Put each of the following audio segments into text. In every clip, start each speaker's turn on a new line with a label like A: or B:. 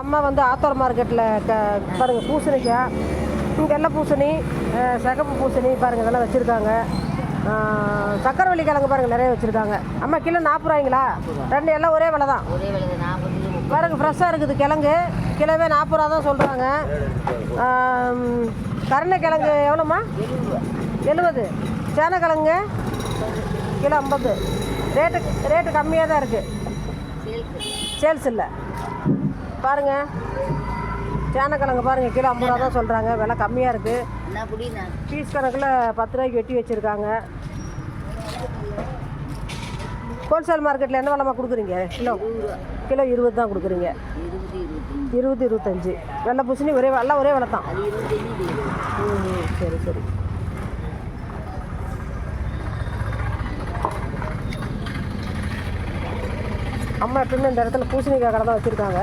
A: அம்மா வந்து ஆத்தோர் மார்க்கெட்டில் பாருங்கள் பூசணிக்காய், வெள்ளை பூசணி, சிகப்பு பூசணி பாருங்கள் இதெல்லாம் வச்சுருக்காங்க. சக்கரவள்ளி கிழங்கு பாருங்கள் நிறைய வச்சுருக்காங்க. அம்மா கிலோ 40 ரூபாய்ங்களா? ரெண்டு எல்லாம் ஒரே விலை தான் பாருங்கள். ஃப்ரெஷ்ஷாக இருக்குது கிழங்கு, கிலோவே 40 ரூபா தான் சொல்கிறாங்க. கருணை கிழங்கு எவ்வளோம்மா? 70. சேனக்கிழங்கு கிலோ 50. ரேட்டு கம்மியாக தான் இருக்குது, சேல்ஸ் இல்லை. பாருங்கள் சேனக்கிழங்கு பாருங்கள் கிலோ 50 ரூபா தான் சொல்கிறாங்க, விலை கம்மியாக இருக்குது. பீஸ் கணக்கில் 10 ரூபாய்க்கு வெட்டி வச்சுருக்காங்க. ஹோல்சேல் மார்க்கெட்டில் என்ன விலைமா கொடுக்குறீங்க? கிலோ 20 தான் கொடுக்குறீங்க. 20, 25. வெள்ளை பூசணி ஒரே எல்லாம் ஒரே விலை தான். சரி சரி. அம்மா எப்பவுமே இந்த இடத்துல பூசணிக்காய் கடை தான் வச்சுருக்காங்க.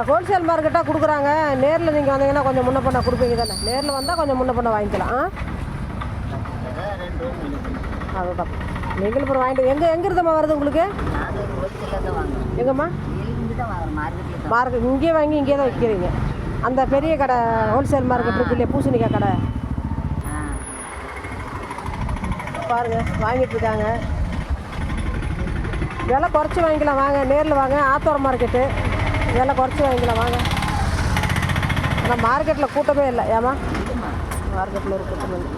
A: ஹோல்சேல் மார்க்கெட்டாக கொடுக்குறாங்க. நேரில் நீங்கள் வந்தீங்கன்னா கொஞ்சம் முன்ன பண்ண கொடுப்பீங்க தானே? நேரில் வந்தால் கொஞ்சம் முன்ன பண்ண வாங்கிக்கலாம். அதுதான் நீங்கள் அப்புறம் வாங்கிட்டு எங்கே இருந்தம்மா வருது உங்களுக்கு? எங்கம்மா? மார்க்கெட் இங்கேயே வாங்கி இங்கே தான் விற்கிறீங்க. அந்த பெரிய கடை ஹோல்சேல் மார்க்கெட் இருக்கு இல்லையா, பூசணிக்காய் கடை பாருங்கள் வாங்கிட்டுருக்காங்க. விலை குறைச்சி வாங்கிக்கலாம் வாங்க, நேரில் வாங்க. ஆத்தோர மார்க்கெட்டு விலை குறைச்சி வாங்கிக்கலாம் வாங்க. ஆனால் மார்க்கெட்டில் கூட்டமே இல்லை. ஏமா மார்க்கெட்டில் ஒரு கூட்டம் இல்லை.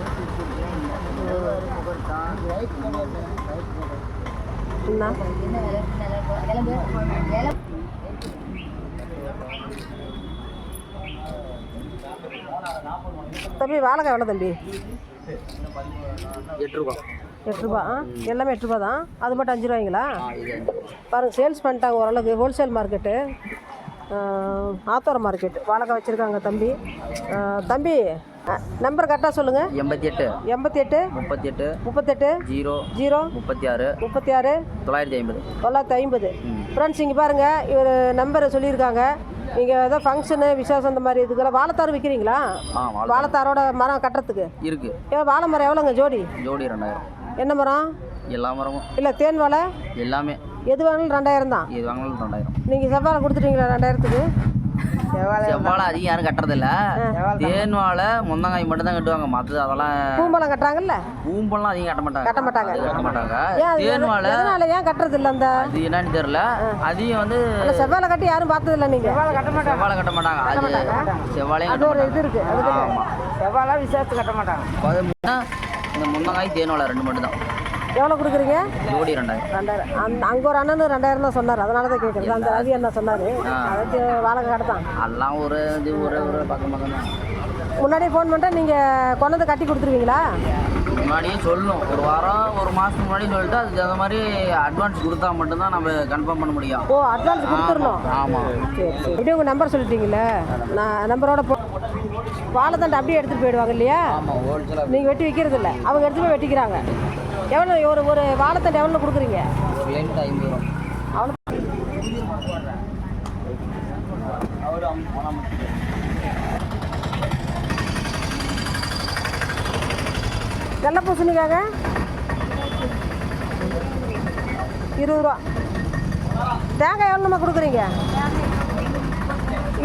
A: தம்பி வாழைக்காய் எவ்வளோ தம்பி?
B: 8 ரூபா.
A: 8 ரூபா. எல்லாமே 8 ரூபா தான். அது மட்டும் 5 ரூபாய்ங்களா? பாருங்கள் சேல்ஸ் பண்ணிட்டாங்க ஓரளவுக்கு. ஹோல்சேல் மார்க்கெட்டு, ஆத்தோர மார்க்கெட்டு. வாழைக்காய் வச்சுருக்காங்க தம்பி. தம்பி நம்பர் கரெக்டாக சொல்லுங்கள்.
B: 88
A: 38 38 0
B: 36
A: 950. ஃப்ரெண்ட்ஸ் இங்கே பாருங்கள், இவர் நம்பரை சொல்லியிருக்காங்க. நீங்கள் ஏதோ ஃபங்க்ஷனு விசேஷம் இந்த மாதிரி இதுக்கெல்லாம் வாழைத்தார் விற்கிறீங்களா? வாழைத்தாரோட மரம் கட்டுறதுக்கு இருக்குது. வாழை மரம் எவ்வளோங்க ஜோடி?
B: 2000.
A: என்ன மரம்?
B: எல்லா மரமும் இல்லை,
A: தேன் வாழை
B: எல்லாமே.
A: எது வாங்கினாலும் 2000 தான்.
B: எது வாங்கினாலும் 2000.
A: நீங்கள் செவ்வாழை கொடுத்துட்டீங்களா 2000க்கு?
B: செவ்வாழை அதிகம் யாரும் கட்டுறதில்ல. தேன் வாழை முந்தங்காய் மட்டும் தான் கட்டுவாங்க. மற்றது அதெல்லாம்
A: பூம்பழம் கட்டுறாங்கல்ல?
B: பூம்பழம் அதிகம் கட்ட மாட்டாங்க. தேன் வாழை
A: ஏன் கட்டுறது இல்லை? அந்த
B: அது என்னன்னு தெரியல. அதிகம் வந்து
A: செவ்வாழை கட்டி யாரும் பார்த்ததில்ல. நீங்கள்
B: செவ்வாழை கட்ட மாட்டாங்க. அது செவ்வாழையும்
A: அது ஒரு இது இருக்குது.
B: ஆமாம்,
A: செவ்வாழை விசேஷத்து கட்ட மாட்டாங்க.
B: இந்த முந்தங்காய் தேன் வாழை 2 மட்டும் தான்.
A: எவ்வளோ கொடுக்குறீங்க?
B: ஜோடி 2000.
A: அங்கே ஒரு அண்ணனு 2000 தான் சொன்னார். அதனால தான் கேட்குறது. அந்த ரவி என்ன சொன்னார்? அதுக்கு வாழைக்காய் கடை தான்.
B: எல்லாம் ஒரு பக்கம் தான்.
A: முன்னாடியே ஃபோன் பண்ணிட்டா நீங்கள் கொண்டு வந்து கட்டி கொடுத்துருவீங்களா?
B: முன்னாடியே சொல்லணும். ஒரு வாரம் ஒரு மாதத்துக்கு முன்னாடி சொல்லிட்டு அதுக்கு தகுந்த மாதிரி அட்வான்ஸ் கொடுத்தா மட்டும்தான் நம்ம கன்ஃபார்ம் பண்ண முடியும்.
A: ஓ, அட்வான்ஸ் கொடுத்துடணும்.
B: ஆமாம்.
A: சரி சரி. இப்படி உங்கள் நம்பர் சொல்லிட்டீங்களே, நான் நம்பரோட வாழைத்தண்டை அப்படியே எடுத்துகிட்டு போயிடுவாங்க இல்லையா? நீங்கள் வெட்டி விற்கிறது இல்லை, அவங்க எடுத்து போய் வெட்டிக்கிறாங்க. எவ்வளோ ஒரு வாழைத்தண்டை எவ்வளோ கொடுக்குறீங்க?
B: 50 ரூபா.
A: அவ்வளோ. வெள்ளை பூசணிக்காக 20 ரூபா. தேங்காய் எவ்வளோ நம்ம கொடுக்குறீங்க?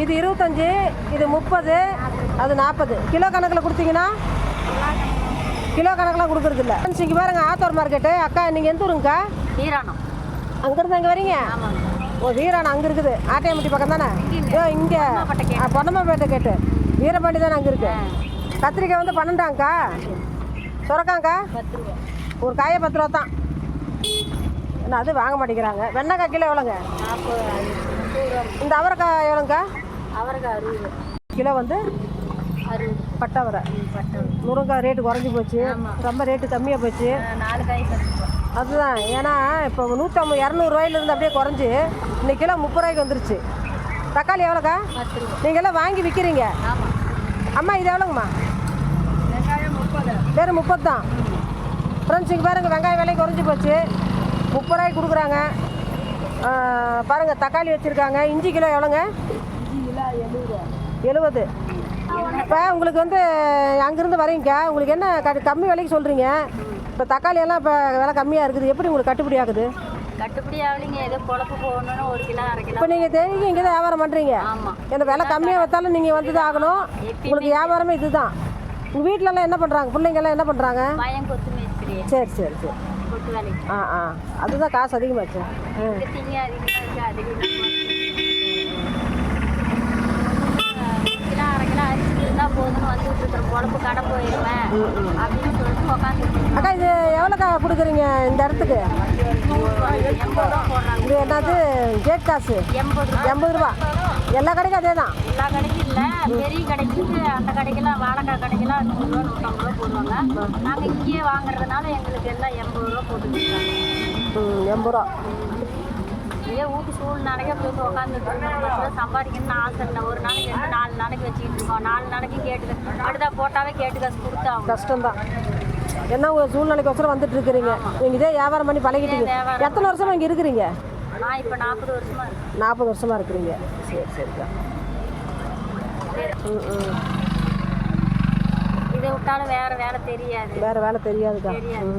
A: இது 25, இது 30, அது 40. கிலோ கணக்கில் கொடுத்தீங்கன்னா கிலோ கணக்கெலாம் கொடுக்குறது இல்லை. இங்கே பாருங்க ஆத்தோர் மார்க்கெட்டு. அக்கா நீங்கள் எந்த ஊருங்கக்கா?
C: வீராணம்.
A: அங்கேருந்து அங்கே வரீங்க? ஓ, வீராணம் அங்கே இருக்குது. ஆட்டையம்பட்டி பக்கம் தானே? இங்கே பொன்னம்மாப்பேட்டை கேட்டு வீரபாண்டி தானே அங்கே இருக்குது. கத்திரிக்காய் வந்து 12ங்கக்கா. சுரக்காங்க்கா ஒரு காயை 10 ரூபா தான். என்ன அது வாங்க மாட்டேங்கிறாங்க. வெண்டைக்காய் கிலோ எவ்வளோங்க? இந்த அவரைக்காய் எவ்வளோங்க்கா?
C: அவரைக்காய் 60
A: கிலோ வந்து
C: 60.
A: பட்டவரை முருங்காய் ரேட்டு குறைஞ்சி போச்சு, ரொம்ப ரேட்டு கம்மியாக போச்சு.
C: 4 காய் 10 ரூபா.
A: அதுதான். ஏன்னா இப்போ 150 200 ரூபாயிலிருந்து அப்படியே குறைஞ்சி இன்னைக்கு கிலோ 30 ரூபாய்க்கு வந்துருச்சு. தக்காளி எவ்வளோக்கா?
C: 10 ரூபா.
A: நீங்கள் எல்லாம் வாங்கி விற்கிறீங்க. அம்மா இது எவ்வளோங்கம்மா?
C: வெங்காயம் 30.
A: வெறும் 30 தான். ஃப்ரெண்ட்ஸ் இங்கே பாருங்கள், வெங்காயம் விலை குறைஞ்சி போச்சு. 30 ரூபாய்க்கு கொடுக்குறாங்க. பாருங்கள் தக்காளி வச்சுருக்காங்க. இஞ்சி கிலோ எவ்வளோங்க?
C: இஞ்சி கிலோ
A: 70. இப்போ உங்களுக்கு வந்து அங்கேருந்து வரீங்க, உங்களுக்கு என்ன கம்மி விலைக்கு சொல்கிறீங்க? இப்போ தக்காளி எல்லாம் இப்போ விலை கம்மியாக இருக்குது, எப்படி உங்களுக்கு கட்டுப்படி ஆகுது?
C: கட்டுப்படி ஆகலைங்க, ஏதோ பொழப்பு போகணும்னு 1 கிலோ 1/2 கிலோ.
A: இப்போ நீங்கள் தேவைக்கு இங்கே தான் வியாபாரம் பண்ணுறீங்க.
C: ஆமாம்.
A: இந்த விலை கம்மியாக வைத்தாலும் நீங்கள் வந்து தான் ஆகணும். உங்களுக்கு வியாபாரமே இதுதான். உங்கள் வீட்டிலலாம் என்ன பண்ணுறாங்க? பிள்ளைங்கெல்லாம் என்ன பண்ணுறாங்க?
C: பையன் கொத்து மேஸ்திரி,
A: சரி சரி சரி.
C: கொத்து வேலைக்கு.
A: அதுதான் காசு அதிகமாச்சு.
C: திங்க அதிகமாக அதிகமாக 1 கிலோ 1/2 கிலோ அரிசி இருந்தால் போதும்னு வந்துட்டு இருக்கிற பொழப்பு கடை போயிடுவேன் அப்படின்னு சொல்லிட்டு உட்காந்துருக்கேன்.
A: அக்கா இது எவ்வளோக்கா கொடுக்குறீங்க இந்த இடத்துக்கு?
C: 80 ரூபா போடுறாங்க.
A: இது என்னது கேட் காசு? 80 ரூபா. எல்லா கடைக்கும் அதே தான்.
C: எல்லா கடைக்கும் இல்லை, பெரிய கடைக்கு அந்த கடைக்கெல்லாம் வாழைக்கா கடைக்கெல்லாம் 100 ரூபா 150 ரூபா போடுவாங்க. நாங்கள் இங்கேயே வாங்குறதுனால எங்களுக்கு எல்லாம் 80 ரூபா போட்டு கொடுக்குறாங்க.
A: 80 ரூபா.
C: இதே வீட்டு சூழ்நிலைக்கு போய் உட்காந்துட்டு சம்பாதிக்கணும்னு ஆசை இல்லை. ஒரு நாளைக்கு 2 4 நாளைக்கு வச்சுக்கிட்டு இருக்கோம். 4 நாளைக்கு கேட்டு அடுத்தா போட்டாவே கேட்டு காசு கொடுத்தாங்க.
A: கஷ்டம்தான். என்ன உங்கள் சூழ்நிலைக்கோசரம் வந்துட்டு இருக்கிறீங்க. நீங்கள் இதே வியாபாரம் பண்ணி பழகிட்டீங்க. எத்தனை வருஷமா இங்கே இருக்கிறீங்க?
C: நான் இப்போ 40 வருஷமா இருக்கேன்.
A: 40 வருஷமா இருக்கிறீங்க. சரி சரிக்கா.
C: இதை விட்டாலும் வேற வேலை தெரியாது.
A: வேறு வேலை தெரியாதுக்கா.
C: தெரியாது.